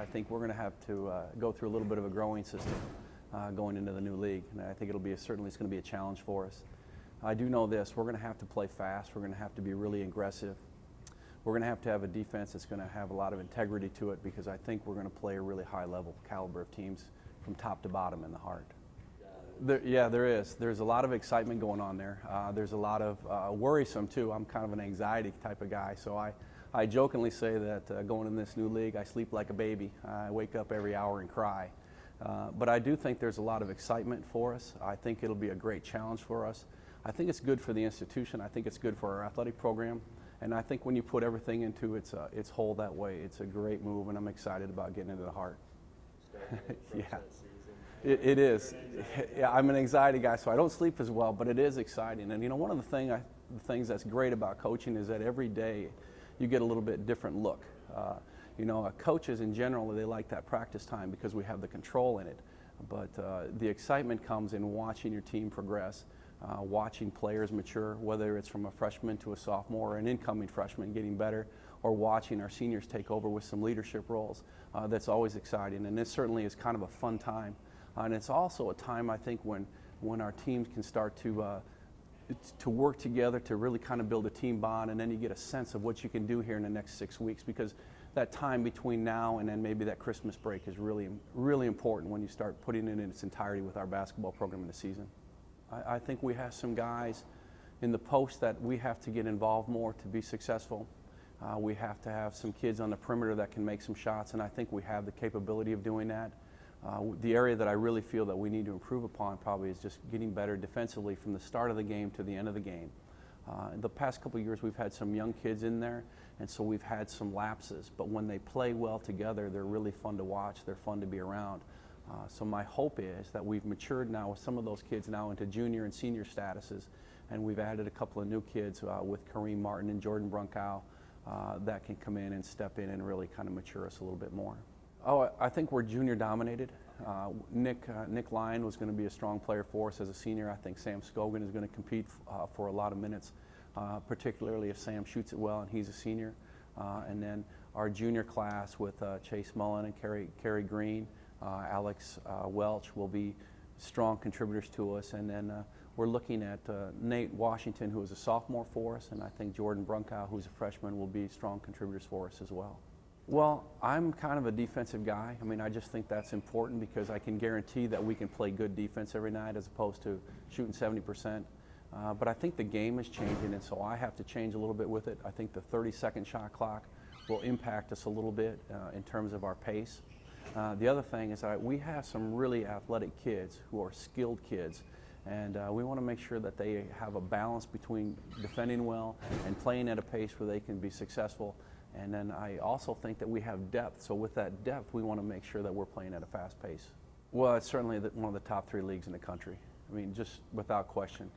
I think we're going to have to go through a little bit of a growing system going into the new league, and I think certainly it's going to be a challenge for us. I do know this: we're going to have to play fast. We're going to have to be really aggressive. We're going to have a defense that's going to have a lot of integrity to it, because I think we're going to play a really high level caliber of teams from top to bottom in the heart. There is. There's a lot of excitement going on there. There's a lot of worrisome too. I'm kind of an anxiety type of guy, so I jokingly say that going in this new league, I sleep like a baby. I wake up every hour and cry. But I do think there's a lot of excitement for us. I think it'll be a great challenge for us. I think it's good for the institution. I think it's good for our athletic program. And I think when you put everything into its whole that way, it's a great move, and I'm excited about getting into the heart. Yeah. It is. Yeah, I'm an anxiety guy, so I don't sleep as well, but it is exciting. And one of the things that's great about coaching is that every day you get a little bit different look. Coaches in general, they like that practice time because we have the control in it. But the excitement comes in watching your team progress, watching players mature, whether it's from a freshman to a sophomore or an incoming freshman getting better, or watching our seniors take over with some leadership roles. That's always exciting, and this certainly is kind of a fun time. And it's also a time, I think, when our teams can start to work together to really kind of build a team bond, and then you get a sense of what you can do here in the next 6 weeks, because that time between now and then maybe that Christmas break is really, really important when you start putting it in its entirety with our basketball program in the season. I think we have some guys in the post that we have to get involved more to be successful. We have to have some kids on the perimeter that can make some shots, and I think we have the capability of doing that. The area that I really feel that we need to improve upon probably is just getting better defensively from the start of the game to the end of the game. In the past couple of years, we've had some young kids in there, and so we've had some lapses. But when they play well together, they're really fun to watch. They're fun to be around. So my hope is that we've matured now with some of those kids now into junior and senior statuses, and we've added a couple of new kids with Kareem Martin and Jordan Brunkow that can come in and step in and really kind of mature us a little bit more. Oh, I think we're junior dominated. Nick Lyon was going to be a strong player for us as a senior. I think Sam Scogan is going to compete for a lot of minutes, particularly if Sam shoots it well and he's a senior. And then our junior class with Chase Mullen and Kerry Green, Alex Welch will be strong contributors to us. And then we're looking at Nate Washington, who is a sophomore for us, and I think Jordan Brunkow, who's a freshman, will be strong contributors for us as well. Well, I'm kind of a defensive guy. I mean, I just think that's important because I can guarantee that we can play good defense every night as opposed to shooting 70%. But I think the game is changing, and so I have to change a little bit with it. I think the 30-second shot clock will impact us a little bit in terms of our pace. The other thing is that we have some really athletic kids who are skilled kids, and we want to make sure that they have a balance between defending well and playing at a pace where they can be successful. And then I also think that we have depth. So with that depth, we want to make sure that we're playing at a fast pace. Well, it's certainly one of the top 3 leagues in the country. I mean, just without question.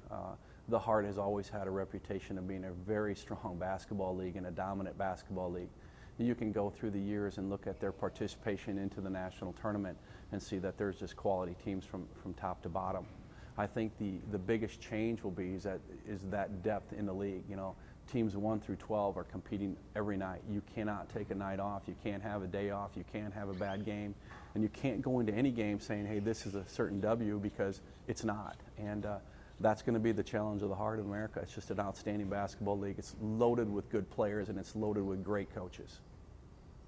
The Heart has always had a reputation of being a very strong basketball league and a dominant basketball league. You can go through the years and look at their participation into the national tournament and see that there's just quality teams from top to bottom. I think the biggest change will be is that depth in the league. Teams 1 through 12 are competing every night. You cannot take a night off. You can't have a day off. You can't have a bad game. And you can't go into any game saying, hey, this is a certain W, because it's not. And that's going to be the challenge of the Heart of America. It's just an outstanding basketball league. It's loaded with good players, and it's loaded with great coaches.